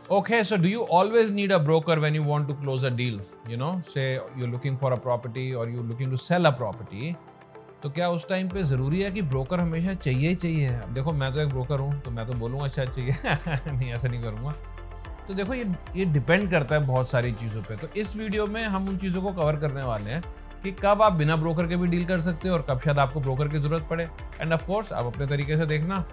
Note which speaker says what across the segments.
Speaker 1: Okay, so do you always need a broker when you want to close a deal? You know, say you're looking for a property or you're looking to sell a property. तो क्या उस time पे ज़रूरी है कि broker हमेशा चाहिए ही चाहिए? अब देखो मैं तो एक ब्रोकर हूँ, तो मैं तो बोलूँगा शायद चाहिए। नहीं, ऐसा नहीं करूँगा। तो देखो ये डिपेंड करता है बहुत सारी चीज़ों पे। तो इस वीडियो में हम उन चीज़ों को कवर करने वाले हैं कि कब आप बिना ब्रोकर के भी डील कर सकते हो और कब शायद आपको ब्रोकर की ज़रूरत पड़े। एंड ऑफ कोर्स आप अपने तरीके से देखना,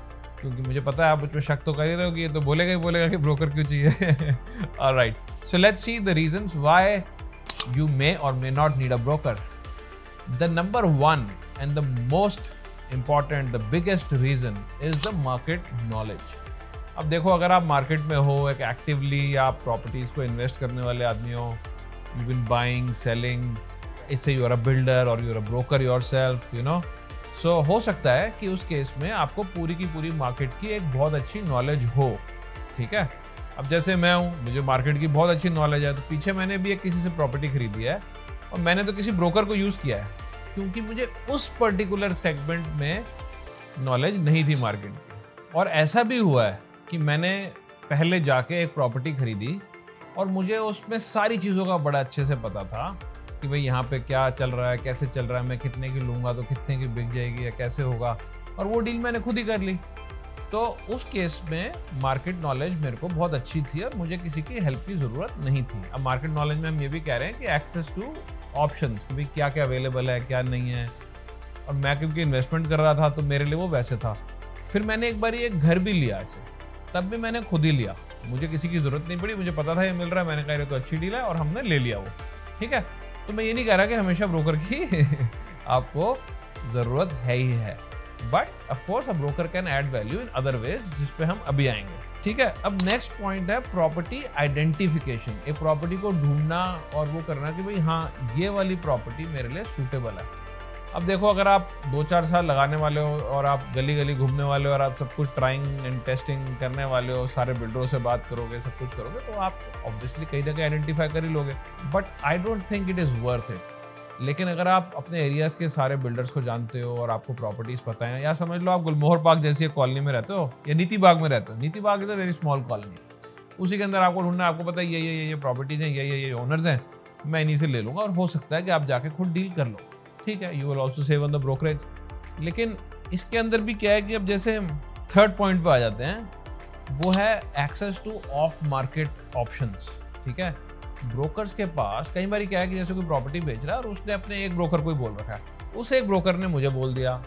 Speaker 1: क्योंकि मुझे पता है आप मुझ पे शक तो कर ही रहे हो कि ये तो बोलेगा ही बोलेगा कि ब्रोकर क्यों चाहिए। Alright, so let's see the reasons why you may or may not need a broker. The number one and the most important, the biggest reason is the market knowledge. अब देखो, अगर आप मार्केट में हो, एक actively आप properties को invest करने वाले आदमी हो, यू बिन बाइंग सेलिंग, इससे यू आर अ बिल्डर और you are a broker yourself, you know, so हो सकता है कि उस केस में आपको पूरी की पूरी मार्केट की एक बहुत अच्छी नॉलेज हो। ठीक है, अब जैसे मैं हूँ, मुझे मार्केट की बहुत अच्छी नॉलेज है, तो पीछे मैंने भी एक किसी से प्रॉपर्टी खरीदी है और मैंने तो किसी ब्रोकर को यूज़ किया है, क्योंकि मुझे उस पर्टिकुलर सेगमेंट में नॉलेज नहीं थी मार्केट की। और ऐसा भी हुआ है कि मैंने पहले जाके एक प्रॉपर्टी खरीदी और मुझे उसमें सारी चीज़ों का बड़ा अच्छे से पता था कि भाई यहाँ पे क्या चल रहा है, कैसे चल रहा है, मैं कितने की लूँगा तो कितने की बिक जाएगी या कैसे होगा, और वो डील मैंने खुद ही कर ली। तो उस केस में मार्केट नॉलेज मेरे को बहुत अच्छी थी और मुझे किसी की हेल्प की ज़रूरत नहीं थी। अब मार्केट नॉलेज में हम ये भी कह रहे हैं कि एक्सेस टू ऑप्शंस, कि भाई क्या क्या अवेलेबल है, क्या नहीं है। और मैं क्योंकि इन्वेस्टमेंट कर रहा था तो मेरे लिए वो वैसे था। फिर मैंने एक बार एक घर भी लिया ऐसे, तब भी मैंने खुद ही लिया, मुझे किसी की ज़रूरत नहीं पड़ी, मुझे पता था ये मिल रहा है, मैंने कहा ये तो अच्छी डील है और हमने ले लिया वो। ठीक है, तो मैं ये नहीं कह रहा कि हमेशा ब्रोकर की आपको ज़रूरत है ही है, but of course a broker can add value in other ways, जिस पे हम अभी आएंगे। ठीक है, अब नेक्स्ट पॉइंट है प्रॉपर्टी आइडेंटिफिकेशन। एक प्रॉपर्टी को ढूंढना और वो करना कि भाई हाँ, ये वाली प्रॉपर्टी मेरे लिए सूटेबल है। अब देखो, अगर आप 2-4 साल लगाने वाले हो और आप गली गली घूमने वाले हो और आप सब कुछ ट्राइंग एंड टेस्टिंग करने वाले हो, सारे बिल्डरों से बात करोगे, सब कुछ करोगे, तो आप ऑब्वियसली कहीं ना कहीं आइडेंटिफाई कर ही लोगे, but I don't think it is worth it. लेकिन अगर आप अपने एरियाज़ के सारे बिल्डर्स को जानते हो और आपको प्रॉपर्टीज़ पता है, या समझ लो आप गुलमोहर पार्क जैसी एक कॉलोनी में रहते हो या नीति बाग में रहते हो, Niti Bagh is a very small colony, उसी के अंदर आपको ढूंढना, आपको पता है ये प्रॉपर्टीज़ हैं, ये ओनर्स हैं, मैं इन्हीं से ले लूँगा, और हो सकता है कि आप जाके खुद डील कर लो। ठीक है, you will also save on the brokerage. लेकिन इसके अंदर भी क्या है कि अब जैसे थर्ड पॉइंट पे आ जाते हैं, वो है access to of market options. ठीक है, ब्रोकर्स के पास कई बार क्या है कि जैसे कोई प्रॉपर्टी बेच रहा है और उसने अपने एक ब्रोकर को ही बोल रखा है, उस एक ब्रोकर ने मुझे बोल दिया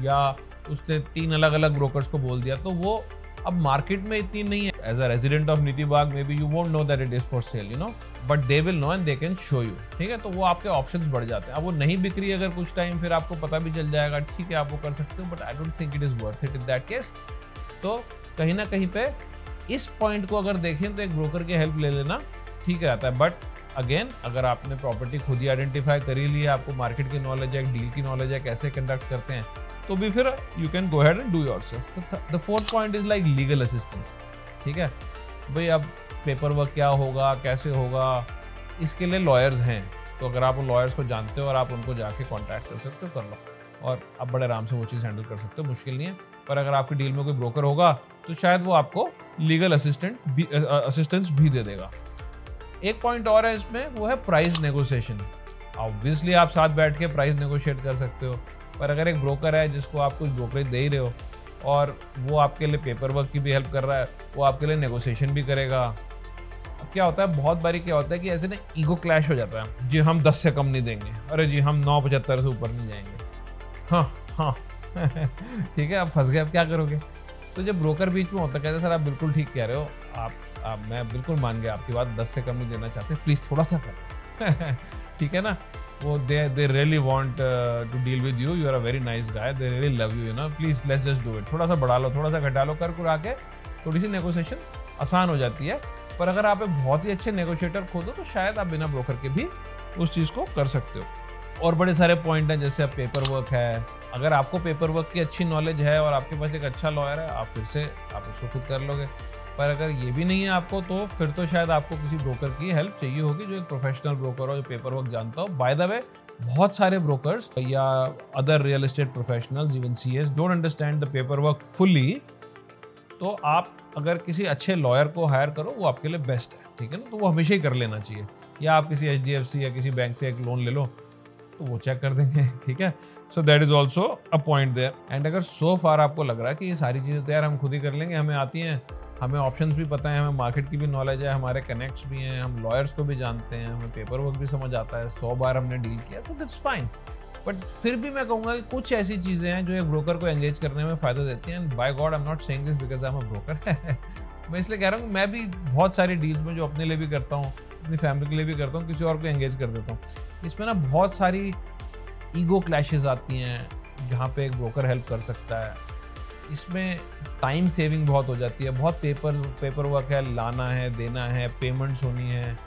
Speaker 1: या उसने 3 अलग अलग ब्रोकर्स को बोल दिया, तो वो अब मार्केट में इतनी नहीं है। As a resident of Niti Bagh maybe you won't know that it is for sale, you know, but they will know and they can show you. ठीक है, तो वो आपके ऑप्शंस बढ़ जाते हैं। अब वो नहीं बिक रही अगर कुछ टाइम, फिर आपको पता भी चल जाएगा, ठीक है आप वो कर सकते हो, but I don't think it is worth it in that case. तो कहीं ना कहीं पे इस पॉइंट को अगर देखें तो एक ब्रोकर की हेल्प ले लेना ठीक रहता है। बट अगेन, अगर आपने प्रॉपर्टी खुद ही आइडेंटिफाई कर ही ली है, आपको मार्केट की नॉलेज है, डील की नॉलेज है, कैसे कंडक्ट करते हैं, तो भी फिर you can go ahead and do yourself. The fourth point is like legal assistance. ठीक है भाई, अब पेपर वर्क क्या होगा, कैसे होगा, इसके लिए लॉयर्स हैं, तो अगर आप उन लॉयर्स को जानते हो और आप उनको जाके कॉन्टैक्ट कर सकते हो, कर लो, और आप बड़े आराम से वो चीज़ हैंडल कर सकते हो, मुश्किल नहीं है। पर अगर आपकी डील में कोई ब्रोकर होगा तो शायद वो आपको लीगल असिस्टेंस भी दे देगा। एक पॉइंट और है इसमें, वो है प्राइस नेगोशिएशन। ऑब्वियसली आप साथ बैठ के प्राइस नेगोशिएट कर सकते हो, पर अगर एक ब्रोकर है जिसको आप कुछ ब्रोकरेज दे ही रहे हो और वो आपके लिए पेपर वर्क की भी हेल्प कर रहा है, वो आपके लिए नेगोशिएशन भी करेगा। अब क्या होता है, बहुत बारी क्या होता है कि ऐसे ना ईगो क्लैश हो जाता है, जी हम 10 से कम नहीं देंगे, अरे जी हम 9.75 से ऊपर नहीं जाएंगे, हाँ ठीक है, आप फंस गए, अब क्या करोगे। तो जब ब्रोकर बीच में होता है, कहते हैं सर आप बिल्कुल ठीक कह रहे हो, आप मैं बिल्कुल मान गया आपकी बात, 10 से कम नहीं देना चाहते, प्लीज़ थोड़ा सा कर ठीक है ना, वो they really want to deal with you, you are a very nice guy, they really love you, you know, please let's just do it, थोड़ा सा बढ़ा लो, थोड़ा सा घटा लो, कर के थोड़ी सी नेगोशिएशन आसान हो जाती है। पर अगर आप एक बहुत ही अच्छे नेगोशिएटर खोदो तो शायद आप बिना ब्रोकर के भी उस चीज़ को कर सकते हो। और बड़े सारे पॉइंट हैं, जैसे पेपर वर्क है, अगर आपको पेपर वर्क की अच्छी नॉलेज है और आपके पास एक अच्छा लॉयर है, आप फिर से आप उसको खुद कर लोगे। पर अगर ये भी नहीं है आपको, तो फिर तो शायद आपको किसी ब्रोकर की हेल्प चाहिए होगी, जो एक प्रोफेशनल ब्रोकर हो, जो पेपर वर्क जानता हो। बाय द वे, बहुत सारे ब्रोकर्स या other real estate professionals, even CS, don't understand the paper work fully, तो आप अगर किसी अच्छे लॉयर को हायर करो वो आपके लिए बेस्ट है, ठीक है ना, तो वो हमेशा ही कर लेना चाहिए। या आप किसी HDFC या किसी बैंक से एक लोन ले लो तो वो चेक कर देंगे, ठीक है। So that is also a point there. And अगर सो फार आपको लग रहा है कि ये सारी चीज़ें तो यार हम खुद ही कर लेंगे, हमें आती हैं, हमें ऑप्शंस भी पता है, हमें मार्केट की भी नॉलेज है, हमारे कनेक्ट्स भी हैं, हम लॉयर्स को भी जानते हैं, हमें पेपर वर्क भी समझ आता है, 100 बार हमने डील किया, तो दैट्स फाइन। बट फिर भी मैं कहूँगा कि कुछ ऐसी चीज़ें हैं जो एक ब्रोकर को एंगेज करने में फ़ायदा देती हैं। And by god I am not saying this because I am a broker. मैं इसलिए कह रहा हूँ, मैं भी बहुत सारी डील्स में जो अपने लिए भी करता हूँ, अपनी फैमिली के लिए भी करता हूँ, किसी और को एंगेज कर देता हूँ। इसमें ना बहुत सारी ईगो क्लैशेस आती हैं जहाँ पे एक ब्रोकर हेल्प कर सकता है। इसमें टाइम सेविंग बहुत हो जाती है, बहुत पेपर वर्क है, लाना है, देना है, पेमेंट्स होनी है।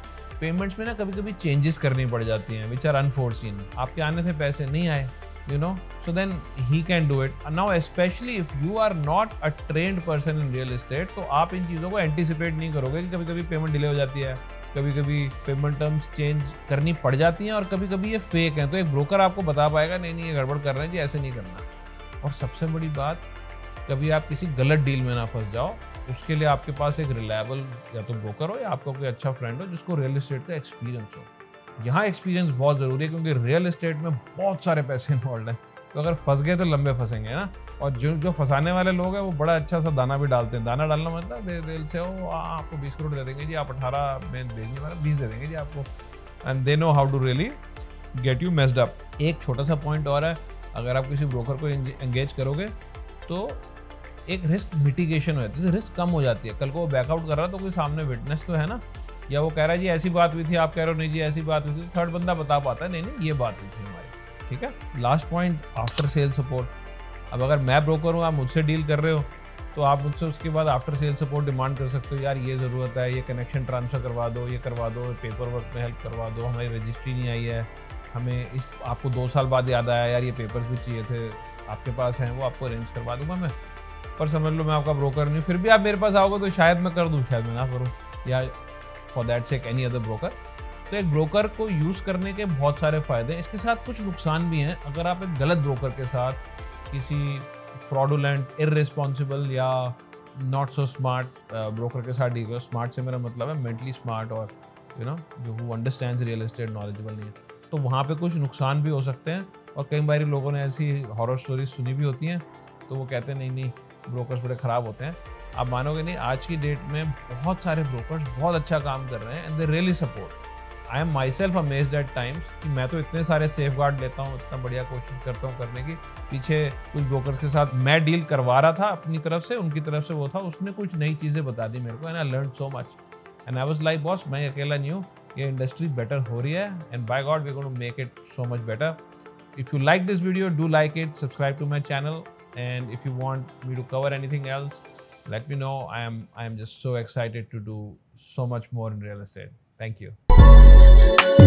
Speaker 1: पेमेंट्स में ना कभी कभी चेंजेस करनी पड़ जाती हैं विच आर अनफोर्सीन। आपके आने थे पैसे नहीं आए, you know, so then he can do it. Now specially if you are not a trained person in real estate, तो आप इन चीज़ों को एंटिसिपेट नहीं करोगे कि कभी कभी पेमेंट डिले हो जाती है, कभी कभी पेमेंट टर्म्स चेंज करनी पड़ जाती हैं, और कभी कभी ये फेक हैं। तो एक ब्रोकर आपको बता पाएगा नहीं नहीं ये गड़बड़ कर रहे हैं जी, ऐसे नहीं करना। और सबसे बड़ी बात, कभी आप किसी गलत डील में ना फंस जाओ, उसके लिए आपके पास एक रिलायबल या तो ब्रोकर हो या आपका कोई अच्छा फ्रेंड हो जिसको रियल एस्टेट का एक्सपीरियंस हो। यहाँ एक्सपीरियंस बहुत ज़रूरी है क्योंकि रियल एस्टेट में बहुत सारे पैसे इन्वॉल्व हैं, तो अगर फंस गए तो लंबे फंसेंगे ना। और जो फंसाने वाले लोग हैं वो बड़ा अच्छा सा दाना भी डालते हैं। दाना डालना मतलब दिल से वो आपको 20 करोड़ दे देंगे जी, आप 18 में भेजने वाला 20 दे देंगे जी आपको, and they know how to really get you messed up. एक छोटा सा पॉइंट और है, अगर आप किसी ब्रोकर को एंगेज करोगे तो एक रिस्क मिटिगेशन हो जाती है, रिस्क कम हो जाती है। कल को वो बैकआउट कर रहा है तो कोई सामने विटनेस तो है ना, या वो कह रहा है जी ऐसी बात हुई थी, आप कह रहे हो नहीं जी ऐसी बात हुई थी, थर्ड बंदा बता पाता है नहीं नहीं ये बात हुई थी हमारी, ठीक है। Last point, after sale support. अब अगर मैं ब्रोकर हूँ, आप मुझसे डील कर रहे हो, तो आप मुझसे उसके बाद आफ्टर सेल सपोर्ट डिमांड कर सकते हो। यार ये ज़रूरत है, ये कनेक्शन ट्रांसफ़र करवा दो, ये करवा दो, पेपर वर्क में हेल्प करवा दो, हमारी रजिस्ट्री नहीं आई है, हमें इस आपको 2 साल बाद याद आया यार ये पेपर्स भी चाहिए थे, आपके पास हैं, वो आपको अरेंज करवा दूंगा मैं। पर समझ लो मैं आपका ब्रोकर नहीं, फिर भी आप मेरे पास आओगे तो शायद मैं कर दूँ, शायद मैं ना करूँ, या for that sake any other broker. तो एक ब्रोकर को यूज़ करने के बहुत सारे फ़ायदे हैं, इसके साथ कुछ नुकसान भी हैं। अगर आप एक गलत ब्रोकर के साथ किसी फ्रॉडुलेंट, इररिस्पॉन्सिबल या नॉट सो स्मार्ट ब्रोकर के साथ डील करो, स्मार्ट से मेरा मतलब है मेंटली स्मार्ट और यू नो जो who understands real estate, knowledgeable नहीं है, तो वहाँ पे कुछ नुकसान भी हो सकते हैं। और कई बार लोगों ने ऐसी हॉरर स्टोरीज सुनी भी होती हैं, तो वो कहते हैं नहीं नहीं ब्रोकर्स बड़े ख़राब होते हैं। आप मानोगे नहीं, आज की डेट में बहुत सारे ब्रोकर्स बहुत अच्छा काम कर रहे हैं and they really support. I am my self amazed eight times कि मैं तो इतने सारे सेफ गार्ड लेता हूँ, इतना बढ़िया कोशिश करता हूँ करने की। पीछे कुछ ब्रोकर्स के साथ मैं डील करवा रहा था अपनी तरफ से, उनकी तरफ से वो था, उसने कुछ नई चीज़ें बता दी मेरे को and I learn so much and I was like boss मैं अकेला नहीं हूँ, ये इंडस्ट्री बेटर हो रही है and by god we are going to make it so much better. If you like this video, do like it, subscribe to my channel, and if you want me to cover anything else, let me know. I am just so excited to do so much more in real estate. Thank you.